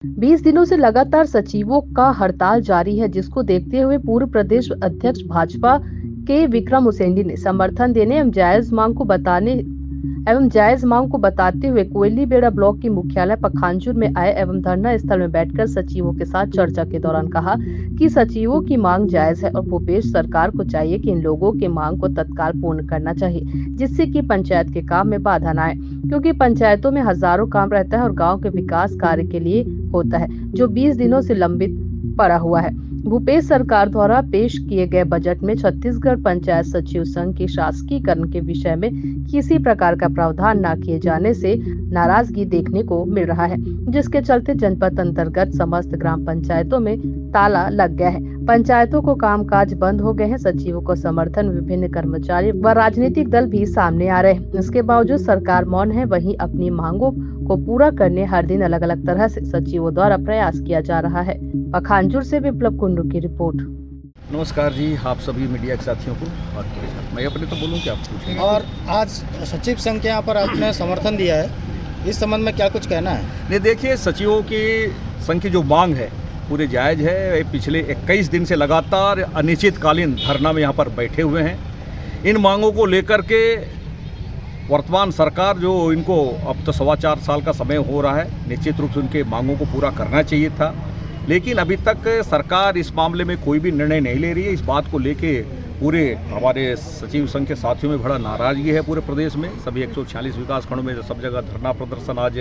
20 दिनों से लगातार सचिवों का हड़ताल जारी है, जिसको देखते हुए पूर्व प्रदेश अध्यक्ष भाजपा के विक्रम उसेंडी ने समर्थन देने एवं जायज मांग को बताते हुए कोयली बेड़ा ब्लॉक की मुख्यालय पखांजूर में आए एवं धरना स्थल में बैठकर सचिवों के साथ चर्चा के दौरान कहा कि सचिवों की मांग जायज है और भूपेश सरकार को चाहिए कि इन लोगों के मांग को तत्काल पूर्ण करना चाहिए, जिससे कि पंचायत के काम में बाधा न आए, क्योंकि पंचायतों में हजारों काम रहता है और गाँव के विकास कार्य के लिए होता है, जो 20 दिनों से लंबित पड़ा हुआ है। भूपेश सरकार द्वारा पेश किए गए बजट में छत्तीसगढ़ पंचायत सचिव संघ के शासकीकरण के विषय में किसी प्रकार का प्रावधान न किए जाने से नाराजगी देखने को मिल रहा है, जिसके चलते जनपद अंतर्गत समस्त ग्राम पंचायतों में ताला लग गया है। पंचायतों को कामकाज बंद हो गए हैं। सचिवों को समर्थन विभिन्न कर्मचारी व राजनीतिक दल भी सामने आ रहे हैं। इसके बावजूद सरकार मौन है। वहीं अपनी मांगों को पूरा करने हर दिन अलग अलग तरह से सचिवों द्वारा प्रयास किया जा रहा है। पखांजूर से विप्लव कुंडू की रिपोर्ट। नमस्कार जी, आप सभी मीडिया के साथियों को। और मैं अपने तो बोलूं कि आप पूछें। और आज सचिव संघ के यहाँ पर आपने समर्थन दिया है, इस संबंध में क्या कुछ कहना है? नहीं, देखिए, सचिवों की संघ की जो मांग है पूरे जायज़ है। पिछले 21 दिन से लगातार अनिश्चितकालीन धरना में यहाँ पर बैठे हुए हैं। इन मांगों को लेकर के वर्तमान सरकार जो इनको अब तो 4.25 साल का समय हो रहा है, निश्चित रूप से उनके मांगों को पूरा करना चाहिए था, लेकिन अभी तक सरकार इस मामले में कोई भी निर्णय नहीं ले रही है। इस बात को लेके पूरे हमारे सचिव संघ के साथियों में बड़ा नाराजगी है। पूरे प्रदेश में सभी 146 विकास खंडों में सब जगह धरना प्रदर्शन आज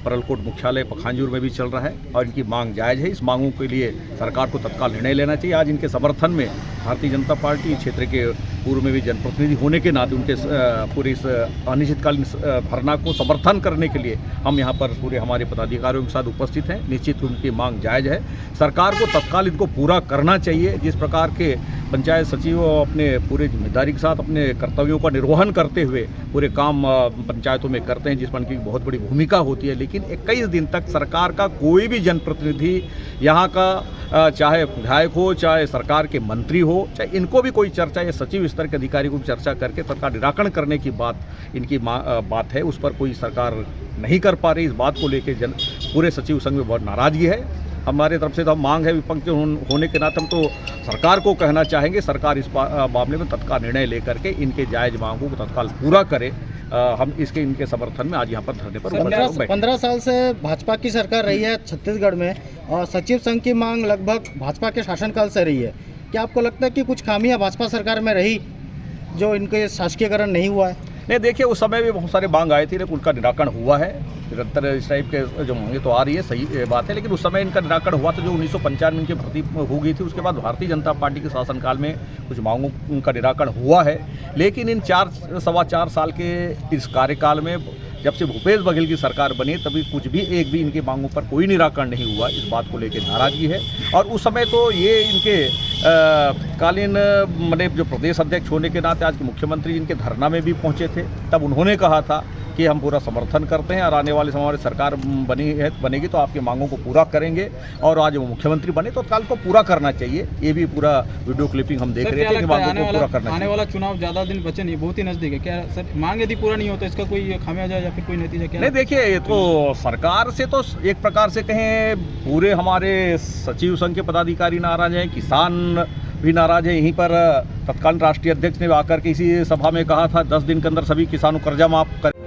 परलकोट मुख्यालय पखांजूर में भी चल रहा है और इनकी मांग जायज़ है। इस मांगों के लिए सरकार को तत्काल निर्णय लेना चाहिए। आज इनके समर्थन में भारतीय जनता पार्टी क्षेत्र के पूर्व में भी जनप्रतिनिधि होने के नाते उनके पूरे इस अनिश्चितकालीन धरना को समर्थन करने के लिए हम यहाँ पर पूरे हमारे पदाधिकारियों के साथ उपस्थित हैं। निश्चित उनकी मांग जायज़ है। सरकार को तत्काल इनको पूरा करना चाहिए। जिस प्रकार के पंचायत सचिव अपने पूरे जिम्मेदारी के साथ अपने कर्तव्यों का निर्वहन करते हुए पूरे काम पंचायतों में करते हैं, जिस पर उनकी बहुत बड़ी भूमिका होती है, लेकिन 21 दिन तक सरकार का कोई भी जनप्रतिनिधि यहाँ का चाहे विधायक हो, चाहे सरकार के मंत्री हो, चाहे इनको भी कोई चर्चा या सचिव स्तर के अधिकारी को भी चर्चा करके तत्काल निराकरण करने की इनकी बात है, उस पर कोई सरकार नहीं कर पा रही। इस बात को लेकर पूरे सचिव संघ में बहुत नाराजगी है। हमारे तरफ से तो मांग है, विपक्ष होने के नाते हम तो सरकार को कहना चाहेंगे, सरकार इस मामले में तत्काल निर्णय लेकर के इनके जायज़ मांगों को तत्काल पूरा करे। हम इनके समर्थन में आज यहाँ पर धरने पर 15 साल से भाजपा की सरकार रही है छत्तीसगढ़ में और सचिव संघ की मांग लगभग भाजपा के शासनकाल से रही है। क्या आपको लगता है कि कुछ खामियां भाजपा सरकार में रही जो इनके शासकीयकरण नहीं हुआ है? नहीं, देखिए, उस समय भी बहुत सारे मांग आए थे, लेकिन उनका निराकरण हुआ है। निरंतर इस टाइप के जो मांगे तो आ रही है, सही बात है, लेकिन उस समय इनका निराकरण हुआ था जो 1995 में इनकी भर्ती हो गई थी। उसके बाद भारतीय जनता पार्टी के शासनकाल में कुछ मांगों का निराकरण हुआ है, लेकिन इन 4.25 साल के इस कार्यकाल में जब से भूपेश बघेल की सरकार बनी तभी कुछ भी एक भी इनकी मांगों पर कोई निराकरण नहीं हुआ। इस बात को लेकर नाराजगी है। और उस समय तो ये इनके कालीन मैंने जो प्रदेश अध्यक्ष होने के नाते आज के मुख्यमंत्री इनके धरना में भी पहुंचे थे, तब उन्होंने कहा था कि हम पूरा समर्थन करते हैं और आने वाले समय हमारी सरकार बनेगी तो आपकी मांगों को पूरा करेंगे। और आज वो मुख्यमंत्री बने तो तत्काल को पूरा करना चाहिए। ये भी पूरा वीडियो क्लिपिंग हम देख रहे थे कि मांगों को पूरा करना चाहिए। आने वाला चुनाव ज़्यादा दिन बचे नहीं, बहुत ही नज़दीक है। क्या सर मांग यदि पूरा नहीं होता इसका कोई खामियाजा या फिर कोई नतीजा क्या? नहीं, देखिए, ये तो सरकार से तो एक प्रकार से कहें पूरे हमारे सचिव संघ के पदाधिकारी नाराज हैं, किसान भी नाराज है। यहीं पर तत्कालीन राष्ट्रीय अध्यक्ष ने आकर के इसी सभा में कहा था 10 दिन के अंदर सभी किसानों कर्जा माफ कर